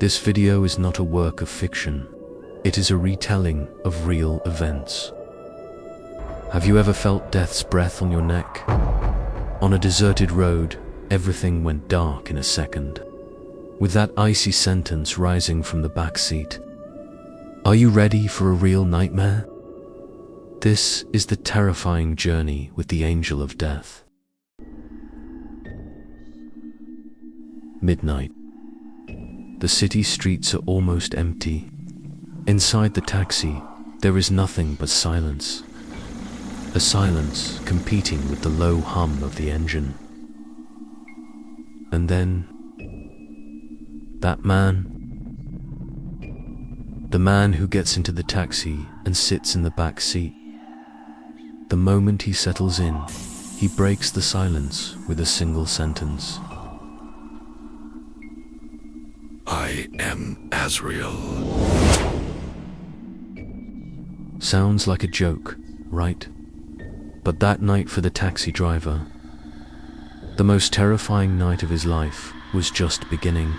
This video is not a work of fiction. It is a retelling of real events. Have you ever felt death's breath on your neck? On a deserted road, everything went dark in a second, with that icy sentence rising from the back seat. Are you ready for a real nightmare? This is the terrifying journey with the angel of death. Midnight. The city streets are almost empty. Inside the taxi, there is nothing but silence. A silence competing with the low hum of the engine. And then, that man. The man who gets into the taxi and sits in the back seat. The moment he settles in, he breaks the silence with a single sentence. I am Azrael. Sounds like a joke, right? But that night for the taxi driver, the most terrifying night of his life was just beginning.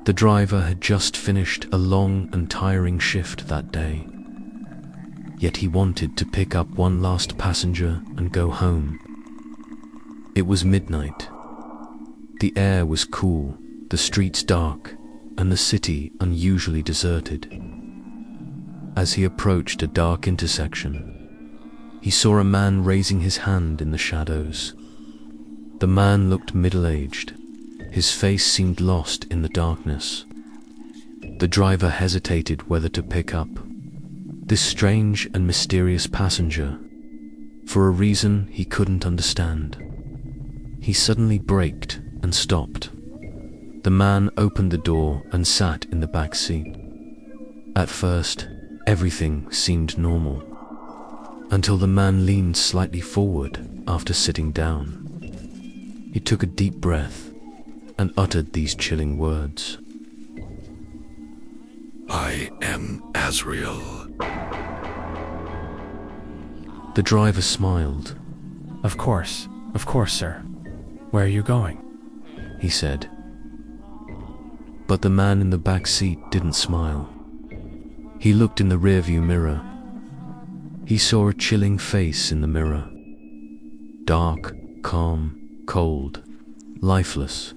The driver had just finished a long and tiring shift that day. Yet he wanted to pick up one last passenger and go home. It was midnight. The air was cool, the streets dark, and the city unusually deserted. As he approached a dark intersection, he saw a man raising his hand in the shadows. The man looked middle-aged. His face seemed lost in the darkness. The driver hesitated whether to pick up this strange and mysterious passenger for a reason he couldn't understand. He suddenly braked and stopped. The man opened the door and sat in the back seat. At first, everything seemed normal, until the man leaned slightly forward after sitting down. He took a deep breath and uttered these chilling words. I am Azrael. The driver smiled. Of course, sir. Where are you going? He said. But the man in the back seat didn't smile. He looked in the rearview mirror. He saw a chilling face in the mirror. Dark, calm, cold, lifeless.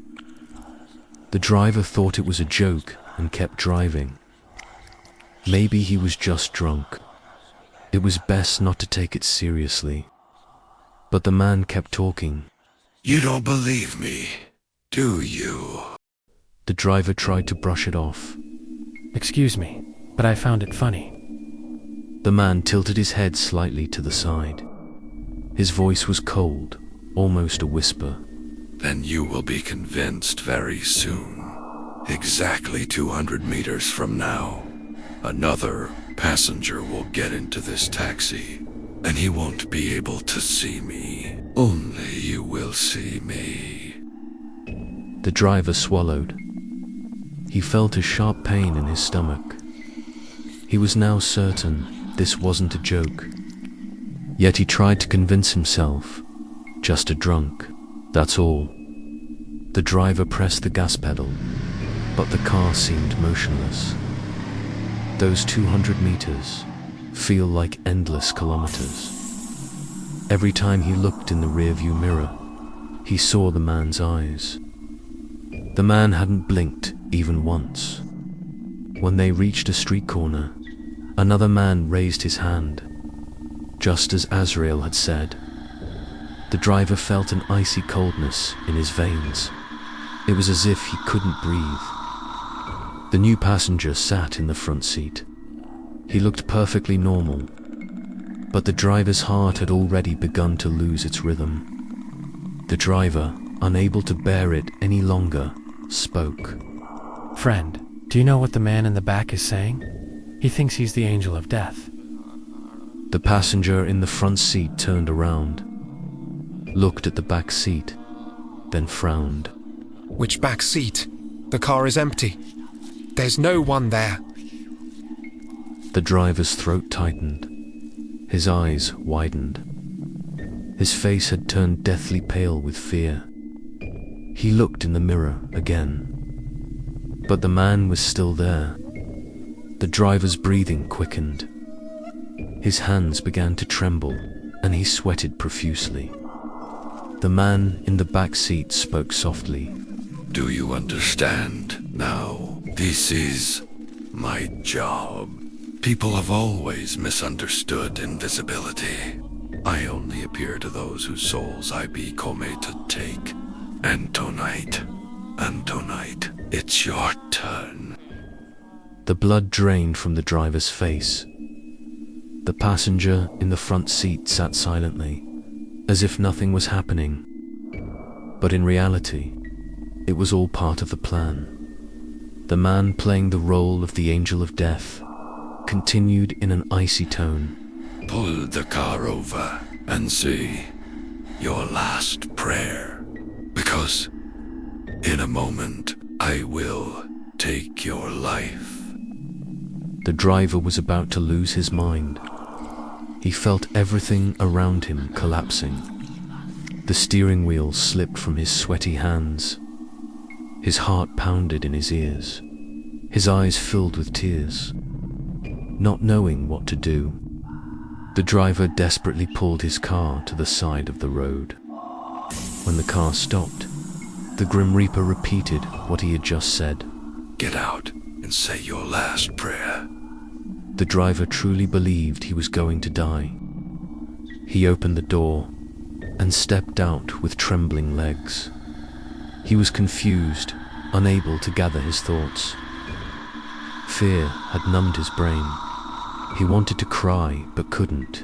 The driver thought it was a joke and kept driving. Maybe he was just drunk. It was best not to take it seriously. But the man kept talking. You don't believe me, do you? The driver tried to brush it off. Excuse me, but I found it funny. The man tilted his head slightly to the side. His voice was cold, almost a whisper. Then you will be convinced very soon. Exactly 200 meters from now, another passenger will get into this taxi, and he won't be able to see me. Only you will see me. The driver swallowed. He felt a sharp pain in his stomach. He was now certain this wasn't a joke. Yet he tried to convince himself. Just a drunk, that's all. The driver pressed the gas pedal, but the car seemed motionless. Those 200 meters feel like endless kilometers. Every time he looked in the rearview mirror, he saw the man's eyes. The man hadn't blinked even once. When they reached a street corner, another man raised his hand, just as Azrael had said. The driver felt an icy coldness in his veins. It was as if he couldn't breathe. The new passenger sat in the front seat. He looked perfectly normal, but the driver's heart had already begun to lose its rhythm. The driver, unable to bear it any longer, spoke. Friend, do you know what the man in the back is saying? He thinks he's the angel of death. The passenger in the front seat turned around, looked at the back seat, then frowned. Which back seat? The car is empty. There's no one there. The driver's throat tightened. His eyes widened. His face had turned deathly pale with fear. He looked in the mirror again. But the man was still there. The driver's breathing quickened. His hands began to tremble, and he sweated profusely. The man in the back seat spoke softly. Do you understand now? This is my job. People have always misunderstood invisibility. I only appear to those whose souls I be come to take. And tonight, it's your turn. The blood drained from the driver's face. The passenger in the front seat sat silently, as if nothing was happening. But in reality, it was all part of the plan. The man playing the role of the angel of death continued in an icy tone. Pull the car over and say your last prayer, because in a moment I will take your life. The driver was about to lose his mind. He felt everything around him collapsing. The steering wheel slipped from his sweaty hands. His heart pounded in his ears. His eyes filled with tears. Not knowing what to do, the driver desperately pulled his car to the side of the road. When the car stopped, the Grim Reaper repeated what he had just said. Get out and say your last prayer. The driver truly believed he was going to die. He opened the door and stepped out with trembling legs. He was confused, unable to gather his thoughts. Fear had numbed his brain. He wanted to cry but couldn't.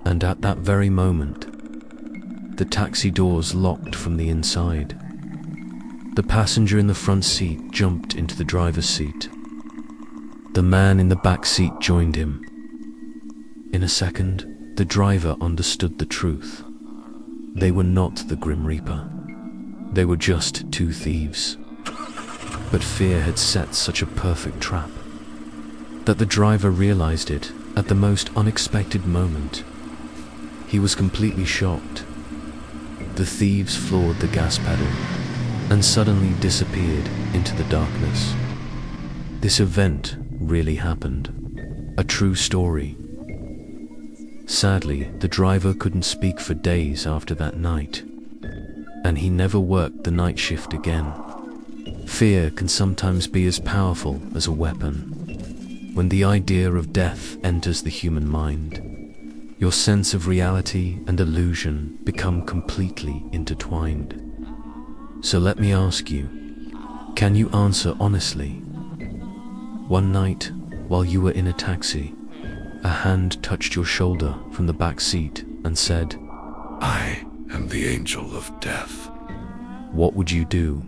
And at that very moment, the taxi doors locked from the inside. The passenger in the front seat jumped into the driver's seat. The man in the back seat joined him. In a second, the driver understood the truth. They were not the Grim Reaper. They were just two thieves. But fear had set such a perfect trap that the driver realized it at the most unexpected moment. He was completely shocked. The thieves floored the gas pedal and suddenly disappeared into the darkness. This event really happened. A true story. Sadly, the driver couldn't speak for days after that night, and he never worked the night shift again. Fear can sometimes be as powerful as a weapon. When the idea of death enters the human mind, your sense of reality and illusion become completely intertwined. So let me ask you, can you answer honestly? One night, while you were in a taxi, a hand touched your shoulder from the back seat and said, I am the angel of death. What would you do?